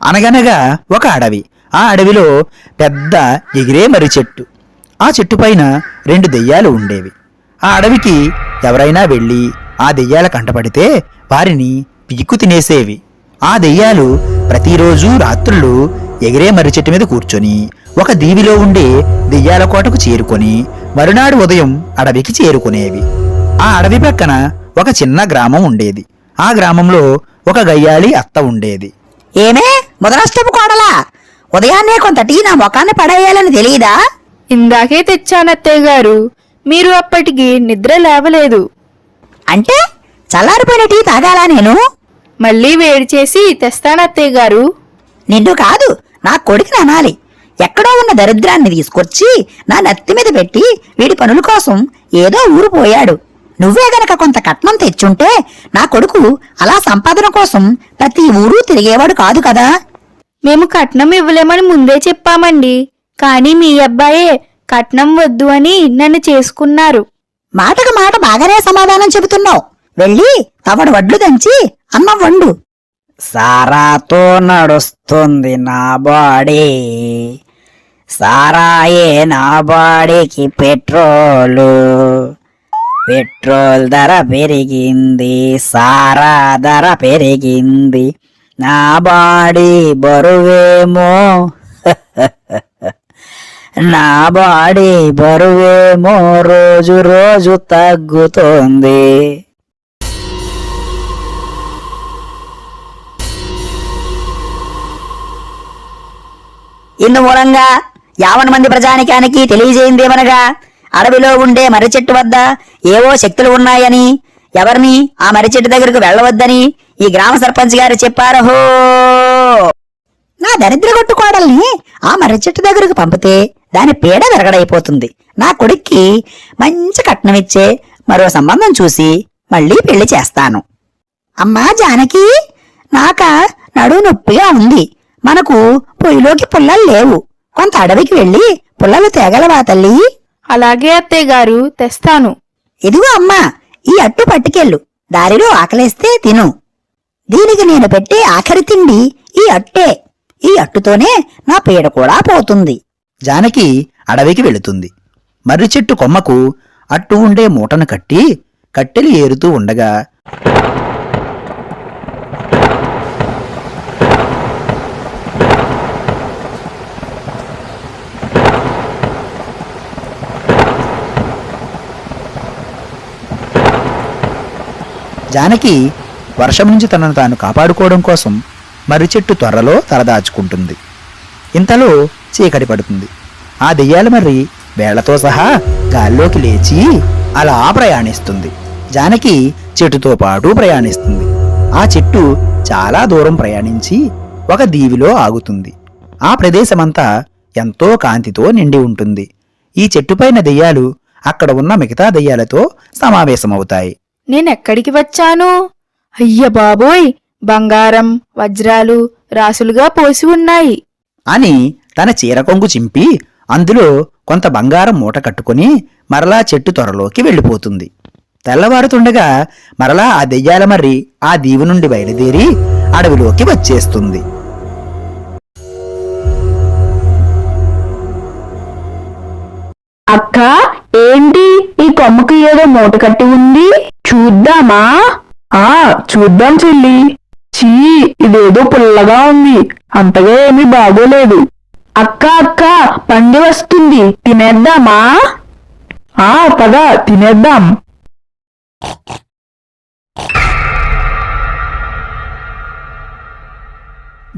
అనగనగా ఒక అడవి. ఆ అడవిలో పెద్ద ఎగిరే మర్రి చెట్టు. ఆ చెట్టు పైన 2 దెయ్యాలు ఉండేవి. ఆ అడవికి ఎవరైనా వెళ్ళి ఆ దెయ్యాల కంటపడితే వారిని పీక్కు తినేసేవి. ఆ దెయ్యాలు ప్రతిరోజు రాత్రులు ఎగిరే మర్రి చెట్టు మీద కూర్చొని ఒక దీవిలో ఉండే దెయ్యాల కోటకు చేరుకొని మరునాడు ఉదయం అడవికి చేరుకునేవి. ఆ అడవి పక్కన ఒక చిన్న గ్రామం ఉండేది. ఆ గ్రామంలో ఒక గయ్యాళి అత్త ఉండేది. ఏమే ముదనష్టపు కోడలా, ఉదయాన్నే కొంత టీ నా ముఖాన్ని పడేయాలని తెలియదా? ఇందాకే తెచ్చానత్తయ్య గారు, మీరు అప్పటికి నిద్ర లేవలేదు. అంటే చల్లారిపోయిన టీ తాగాలా నేను? మళ్ళీ వేడి చేసి తెస్తానత్తయ్య గారు. నిన్ను కాదు, నా కొడుకుని అనాలి. ఎక్కడో ఉన్న దరిద్రాన్ని తీసుకొచ్చి నా నెత్తి మీద పెట్టి వీడి పనుల కోసం ఏదో ఊరు పోయాడు. నువ్వే గనక కొంత కట్నం తెచ్చుంటే నా కొడుకు అలా సంపాదన కోసం ప్రతి ఊరు తిరిగేవాడు కాదు కదా. మేము కట్నం ఇవ్వలేమని ముందే చెప్పామండి, కానీ మీ అబ్బాయే కట్నం వద్దు అని నన్ను చేసుకున్నారు. మాటకు మాట బాగానే సమాధానం చెబుతున్నావు. వెళ్ళి తవడు వడ్లు దంచి అన్నం వండు. సారాతో నడుస్తుంది నా బాడీ, సారాయే నా బాడీకి పెట్రోలు. పెట్రోల్ ధర పెరిగింది, సారా ధర పెరిగింది, నా బాడీ బరువేమో నా బాడీ బరువేమో రోజు రోజు తగ్గుతోంది. ఇందు మూలంగా 50 మంది ప్రజానికానికి తెలియజేయిందేమనగా, అడవిలో ఉండే మర్రి చెట్టు వద్ద ఏవో శక్తులు ఉన్నాయని, ఎవరిని ఆ మర్రి చెట్టు దగ్గరకు వెళ్ళవద్దని ఈ గ్రామ సర్పంచ్ గారు చెప్పారహో. నా దరిద్ర కొట్టుకోడల్ని ఆ మర్రి చెట్టు దగ్గరకు పంపితే దాని పీడ విరగడైపోతుంది. నా కొడుక్కి మంచి కట్నమిచ్చే మరో సంబంధం చూసి మళ్ళీ పెళ్లి చేస్తాను. అమ్మా జానకి, నాక నడుము నొప్పిగా ఉంది. మనకు పొయ్యిలోకి పుల్లలు లేవు. కొంత అడవికి వెళ్ళి పుల్లలు తేగలవా తల్లి? అలాగే అత్తయ్య గారు, తెస్తాను. ఇదిగో అమ్మా, ఈ అట్టు పట్టుకెళ్ళు. దారిలో ఆకలేస్తే తిను. దీనికి నేను పెట్టే ఆఖరి తిండి ఈ అట్టే. ఈ అట్టుతోనే నా పీడ కూడా పోతుంది. జానకి అడవికి వెళుతుంది. మర్రి చెట్టు కొమ్మకు అట్టు ఉండే మూటను కట్టి కట్టెలు ఏరుతూ ఉండగా జానకి వర్షం నుంచి తనను తాను కాపాడుకోవడం కోసం మర్రి చెట్టు త్వరలో తలదాచుకుంటుంది. ఇంతలో చీకటి పడుతుంది. ఆ దెయ్యాల మర్రి వేళ్లతో సహా గాల్లోకి లేచి అలా ప్రయాణిస్తుంది. జానకి చెట్టుతో పాటు ప్రయాణిస్తుంది. ఆ చెట్టు చాలా దూరం ప్రయాణించి ఒక దీవిలో ఆగుతుంది. ఆ ప్రదేశమంతా ఎంతో కాంతితో నిండి ఉంటుంది. ఈ చెట్టుపైన దెయ్యాలు అక్కడ ఉన్న మిగతా దెయ్యాలతో సమావేశమవుతాయి. నేనెక్కడికి వచ్చాను? అయ్య బాబోయ్, బంగారం వజ్రాలు రాసులుగా పోసి ఉన్నాయి అని తన చీర కొంగు చింపి అందులో కొంత బంగారం మూట కట్టుకుని మరలా చెట్టు త్వరలోకి వెళ్ళిపోతుంది. తెల్లవారుతుండగా మరలా ఆ దెయ్యాల మర్రి ఆ దీవి నుండి బయలుదేరి అడవిలోకి వచ్చేస్తుంది. అక్క, ఏంటి ఈ కొమ్మకి ఏదో మూట కట్టి ఉంది? చూద్దామా? చూద్దాం చెల్లి. చీ, ఇదేదో పుల్లగా ఉంది, అంతగా ఏమీ బాగోలేదు. అక్క అక్క, పండి వస్తుంది, తినేద్దామా? పద తినేద్దాం.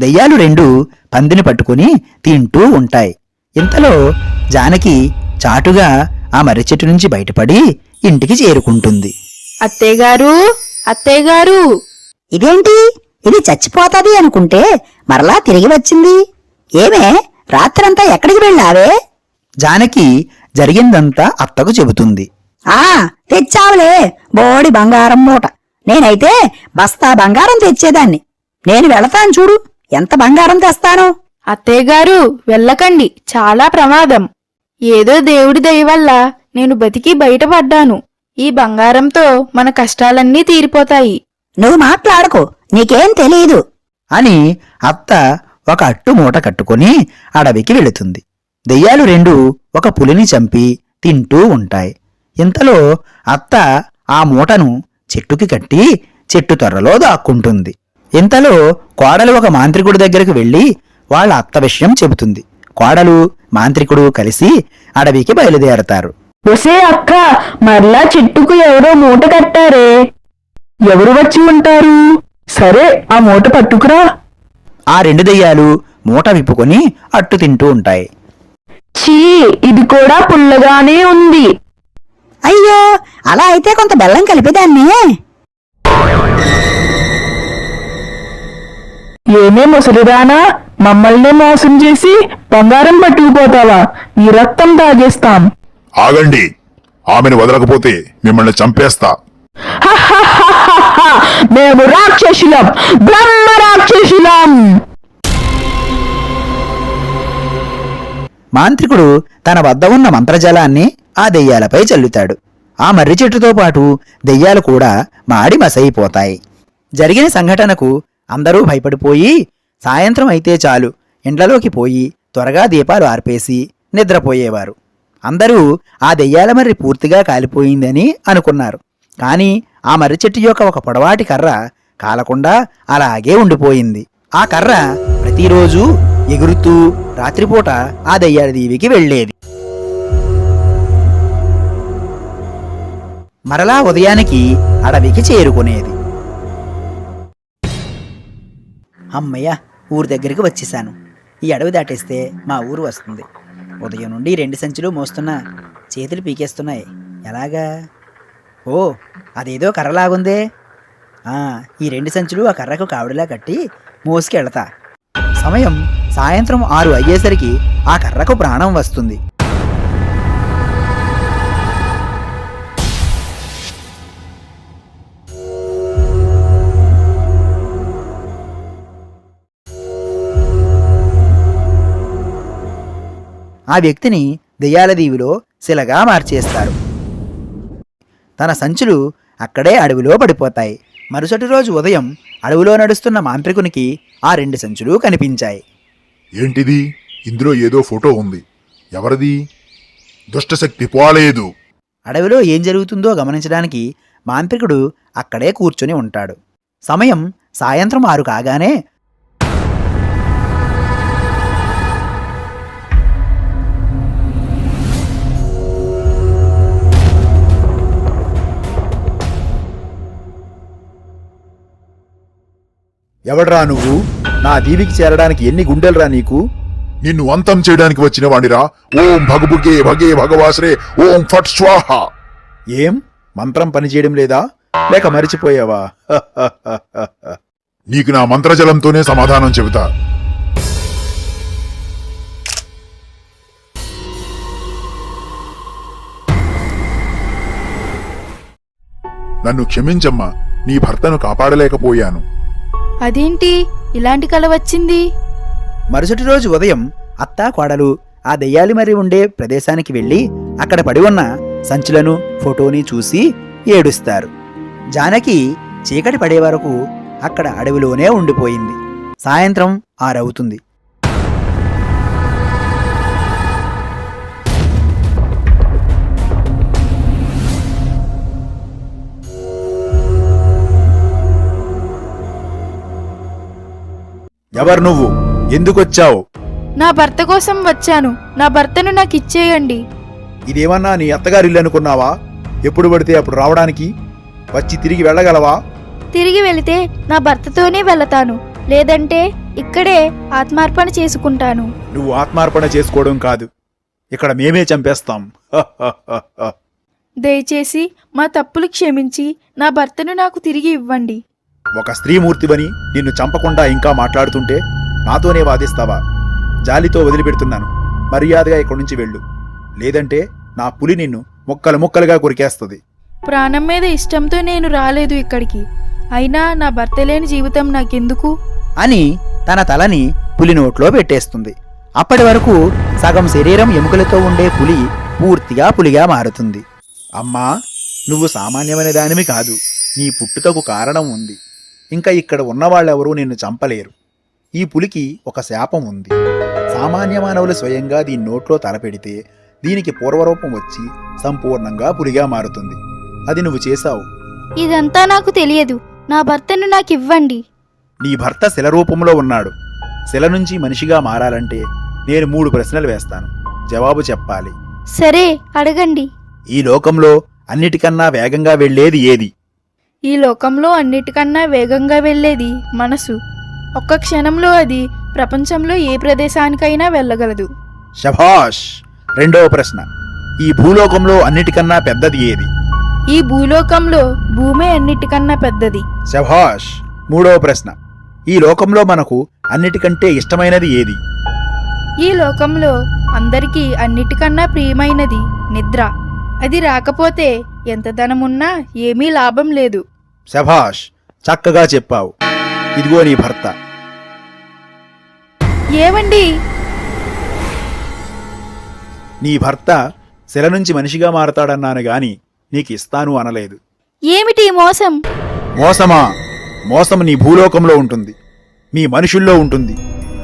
దెయ్యాలు 2 పందిని పట్టుకుని తింటూ ఉంటాయి. ఇంతలో జానకి చాటుగా ఆ మర్రి చెట్టు నుంచి బయటపడి ఇంటికి చేరుకుంటుంది. అత్తయ్య గారు, అత్తయ్య గారు. ఇదేంటి, ఇది చచ్చిపోతాది అనుకుంటే మరలా తిరిగి వచ్చింది. ఏమే, రాత్రంతా ఎక్కడికి వెళ్ళావే? జానకి జరిగిందంతా అత్తకు చెబుతుంది. తెచ్చావులే బోడి బంగారం మూట. నేనైతే బస్తా బంగారం తెచ్చేదాన్ని. నేను వెళతాను చూడు, ఎంత బంగారం తెస్తాను. అత్తయ్య గారు, వెళ్ళకండి, చాలా ప్రమాదం. ఏదో దేవుడి దయ వల్ల నేను బతికి బయటపడ్డాను. ఈ బంగారంతో మన కష్టాలన్నీ తీరిపోతాయి. నువ్వు మాట్లాడకు, నీకేం తెలీదు అని అత్త ఒక అట్టు మూట కట్టుకుని అడవికి వెళుతుంది. దెయ్యాలు రెండు ఒక పులిని చంపి తింటూ ఉంటాయి. ఇంతలో అత్త ఆ మూటను చెట్టుకి కట్టి చెట్టు తొర్రలో దాక్కుంటుంది. ఇంతలో కోడలు ఒక మాంత్రికుడి దగ్గరికి వెళ్లి వాళ్ళ అత్త విషయం చెబుతుంది. కోడలు మాంత్రికుడు కలిసి అడవికి బయలుదేరతారు. ఒసే అక్క, మరలా చెట్టుకు ఎవరో మూట కట్టారే, ఎవరు వచ్చి ఉంటారు? సరే, ఆ మూట పట్టుకురా. ఆ రెండు దెయ్యాలు మూట విప్పుకొని అట్టు తింటూ ఉంటాయి. చీ, ఇది కూడా పుల్లగానే ఉంది. అయ్యో, అలా అయితే కొంత బెల్లం కలిపేదాన్ని. ఏమే ముసలిదానా, మమ్మల్ని మోసం చేసి బంగారం పట్టుకుపోతావా? నీ రక్తం తాగేస్తాం. ఆగండి, ఆమెను వదలకపోతే మిమ్మల్ని చంపేస్తా. హహహహహహ! మేము రాక్షసులం, బ్రహ్మ రాక్షసులం. మాంత్రికుడు తన వద్ద ఉన్న మంత్రజలాన్ని ఆ దెయ్యాలపై చల్లుతాడు. ఆ మర్రి చెట్టుతో పాటు దెయ్యాలు కూడా మాడి మసైపోతాయి. జరిగిన సంఘటనకు అందరూ భయపడిపోయి సాయంత్రం అయితే చాలు ఇండ్లలోకి పోయి త్వరగా దీపాలు ఆర్పేసి నిద్రపోయేవారు. అందరూ ఆ దెయ్యాల మర్రి పూర్తిగా కాలిపోయిందని అనుకున్నారు. కాని ఆ మర్రి చెట్టు యొక్క ఒక పొడవాటి కర్ర కాలకుండా అలాగే ఉండిపోయింది. ఆ కర్ర ప్రతిరోజు ఎగురుతూ రాత్రిపూట ఆ దెయ్యాల దీవికి వెళ్ళేది. మరలా ఉదయానికి అడవికి చేరుకునేది. అమ్మయ్య, ఊరు దగ్గరికి వచ్చేసాను. ఈ అడవి దాటేస్తే మా ఊరు వస్తుంది. ఉదయం నుండి 2 సంచులు మోస్తున్నా చేతులు పీకేస్తున్నాయి. ఎలాగా? ఓ, అదేదో కర్రలాగుందే. ఈ 2 సంచులు ఆ కర్రకు కావిడిలా కట్టి మోసుకెళ్తా. సమయం సాయంత్రం 6 అయ్యేసరికి ఆ కర్రకు ప్రాణం వస్తుంది. ఆ వ్యక్తిని దెయ్యాల దీవిలో శిలగా మార్చేస్తారు. తన సంచులు అక్కడే అడవిలో పడిపోతాయి. మరుసటి రోజు ఉదయం అడవిలో నడుస్తున్న మాంత్రికునికి ఆ 2 సంచులు కనిపించాయి. ఏంటిది? ఇందులో ఏదో ఫోటో ఉంది. ఎవరిది? దుష్టశక్తి పోలేదు. అడవిలో ఏం జరుగుతుందో గమనించడానికి మాంత్రికుడు అక్కడే కూర్చొని ఉంటాడు. సమయం సాయంత్రం 6 కాగానే ఎవడ్రా నువ్వు? నా దీవికి చేరడానికి ఎన్ని గుండెలరా నీకు? నిన్ను అంతం చేయడానికి వచ్చిన వాడిరా. ఓం భగభుగే భగే భగవాశ్రే ఓం ఫట్ స్వాహ. ఏం మంత్రం పనిచేయడం లేదా, లేక మరిచిపోయావా? నీకు నా మంత్రజలంతోనే సమాధానం చెబుతా. నన్ను క్షమించమ్మా, నీ భర్తను కాపాడలేకపోయాను. అదేంటి ఇలాంటి కల వచ్చింది? మరుసటి రోజు ఉదయం అత్తా కోడలు ఆ దెయ్యాలి మర్రి ఉండే ప్రదేశానికి వెళ్ళి అక్కడ పడి ఉన్న సంచులను ఫోటోని చూసి ఏడుస్తారు. జానకి చీకటి పడే వరకు అక్కడ అడవిలోనే ఉండిపోయింది. సాయంత్రం 6 అవుతుంది. ఎవరు నువ్వు? ఎందుకొచ్చావు? నా భర్త కోసం వచ్చాను. నా భర్తను నాకు ఇచ్చేయండి. ఇదేమన్నా నీ అత్తగారి ఇల్లు అనుకున్నావా? ఎప్పుడు పడితే అప్పుడు రావడానికి? వచ్చి తిరిగి వెళ్ళగలవా? తిరిగి వెళితే నా భర్తతోనే వెళతాను, లేదంటే ఇక్కడే ఆత్మార్పణ చేసుకుంటాను. నువ్వు ఆత్మార్పణ చేసుకోవడం కాదు, ఇక్కడ మేమే చంపేస్తాం. దయచేసి మా తప్పులు క్షమించి నా భర్తను నాకు తిరిగి ఇవ్వండి. ఒక స్త్రీమూర్తివని నిన్ను చంపకుండా ఇంకా మాట్లాడుతుంటే నాతోనే వాదిస్తావా? జాలితో వదిలిపెడుతున్నాను. మర్యాదగా ఇక్కడి నుంచి వెళ్ళు, లేదంటే నా పులి నిన్ను ముక్కలు ముక్కలుగా కొరికేస్తుంది. ప్రాణం మీద ఇష్టంతో నేను రాలేదు ఇక్కడికి. అయినా నా భర్త లేని జీవితం నాకెందుకు అని తన తలని పులి నోట్లో పెట్టేస్తుంది. అప్పటి వరకు సగం శరీరం ఎముకలతో ఉండే పులి పూర్తిగా పులిగా మారుతుంది. అమ్మా, నువ్వు సామాన్యమైన దానివి కాదు. నీ పుట్టుకకు కారణం ఉంది. ఇంకా ఇక్కడ ఉన్నవాళ్ళెవరూ నిన్ను చంపలేరు. ఈ పులికి ఒక శాపం ఉంది. సామాన్య మానవులు స్వయంగా దీని నోట్లో తలపెడితే దీనికి పూర్వరూపం వచ్చి సంపూర్ణంగా పులిగా మారుతుంది. అది నువ్వు చేశావు. ఇదంతా నాకు తెలియదు. నా భర్తను నాకివ్వండి. నీ భర్త శిల రూపంలో ఉన్నాడు. శిల నుంచి మనిషిగా మారాలంటే నేను 3 ప్రశ్నలు వేస్తాను. జవాబు చెప్పాలి. సరే, అడగండి. ఈ లోకంలో అన్నిటికన్నా వేగంగా వెళ్ళేది ఏది? ఈ లోకంలో అన్నిటికన్నా వేగంగా వెళ్ళేది మనసు. ఒక్క క్షణంలో అది ప్రపంచంలో ఏ ప్రదేశానికైనా వెళ్ళగలదు. శభాష్. రెండవ ప్రశ్న, ఈ భూలోకంలో అన్నిటికన్నా పెద్దది ఏది? ఈ భూలోకంలో భూమే అన్నిటికన్నా పెద్దది. శభాష్. మూడవ ప్రశ్న, ఈ లోకంలో మనకు అన్నిటికంటే ఇష్టమైనది ఏది? ఈ లోకంలో అందరికీ అన్నిటికన్నా ప్రియమైనది నిద్ర. అది రాకపోతే ఎంత ధనమున్నా ఏమీ లాభం లేదు. శభాష్, చక్కగా చెప్పావు. ఇదిగో నీ భర్త. ఏవండి? నీ భర్త శిల నుంచి మనిషిగా మారతాడన్నాను గాని నీకు ఇస్తాను అనలేదు. ఏమిటి మోసం? మోసమా? మోసం నీ భూలోకంలో ఉంటుంది, మీ మనుషుల్లో ఉంటుంది,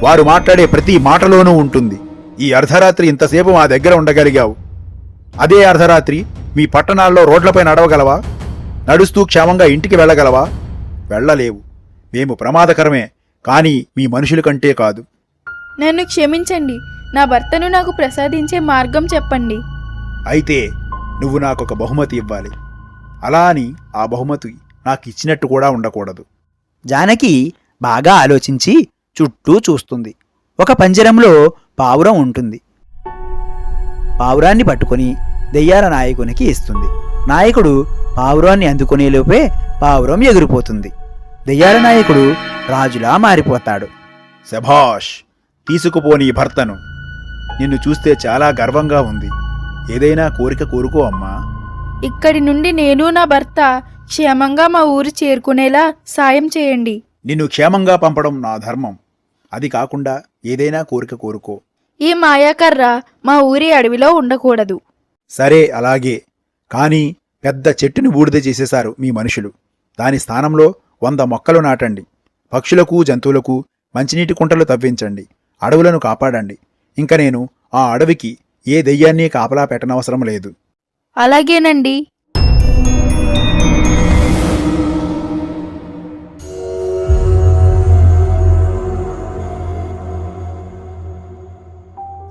వారు మాట్లాడే ప్రతి మాటలోనూ ఉంటుంది. ఈ అర్ధరాత్రి ఇంతసేపు మా దగ్గర ఉండగలిగావు. అదే అర్ధరాత్రి మీ పట్టణాల్లో రోడ్లపై నడవగలవా? నడుస్తూ క్షేమంగా ఇంటికి వెళ్ళగలవా? వెళ్ళలేవు. మేము ప్రమాదకరమే, కానీ మీ మనుషుల కంటే కాదు. నన్ను క్షమించండి. నా భర్తను నాకు ప్రసాదించే మార్గం చెప్పండి. అయితే నువ్వు నాకొక బహుమతి ఇవ్వాలి. అలా అని ఆ బహుమతి నాకు ఇచ్చినట్టు కూడా ఉండకూడదు. జానకి బాగా ఆలోచించి చుట్టూ చూస్తుంది. ఒక పంజరంలో పావురం ఉంటుంది. పావురాన్ని పట్టుకొని దెయ్యాల నాయకునికి ఇస్తుంది. నాయకుడు పావురాన్ని అందుకునేలోపే పావురం ఎగిరిపోతుంది. దెయ్యాల నాయకుడు రాజులా మారిపోతాడు. శభాష్. తీసుకుపోని భర్తను. నిన్ను చూస్తే చాలా గర్వంగా ఉంది. ఏదైనా కోరిక కోరుకో అమ్మా. ఇక్కడి నుండి నేను నా భర్త క్షేమంగా మా ఊరు చేరుకునేలా సాయం చేయండి. నిన్ను క్షేమంగా పంపడం నా ధర్మం. అది కాకుండా ఏదైనా కోరిక కోరుకో. ఈ మాయాకర్ర మా ఊరి అడవిలో ఉండకూడదు. సరే, అలాగే. కానీ పెద్ద చెట్టుని బూడిద చేసేశారు మీ మనుషులు. దాని స్థానంలో 100 మొక్కలు నాటండి. పక్షులకు జంతువులకు మంచినీటి కుంటలు తవ్వించండి. అడవులను కాపాడండి. ఇంక నేను ఆ అడవికి ఏ దెయ్యాన్ని కాపలా పెట్టనవసరం లేదు. అలాగేనండి.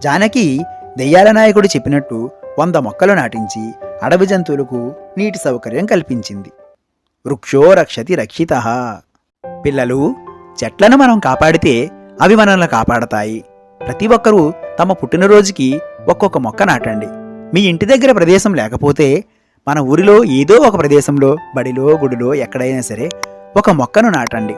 జానకి దెయ్యాల నాయకుడు చెప్పినట్టు 100 మొక్కలు నాటించి అడవి జంతువులకు నీటి సౌకర్యం కల్పించింది. వృక్షో రక్షతి రక్షితః. పిల్లలు, చెట్లను మనం కాపాడితే అవి మనల్ని కాపాడతాయి. ప్రతి ఒక్కరూ తమ పుట్టినరోజుకి ఒక్కొక్క మొక్క నాటండి. మీ ఇంటి దగ్గర ప్రదేశం లేకపోతే మన ఊరిలో ఏదో ఒక ప్రదేశంలో, బడిలో, గుడిలో, ఎక్కడైనా సరే ఒక మొక్కను నాటండి.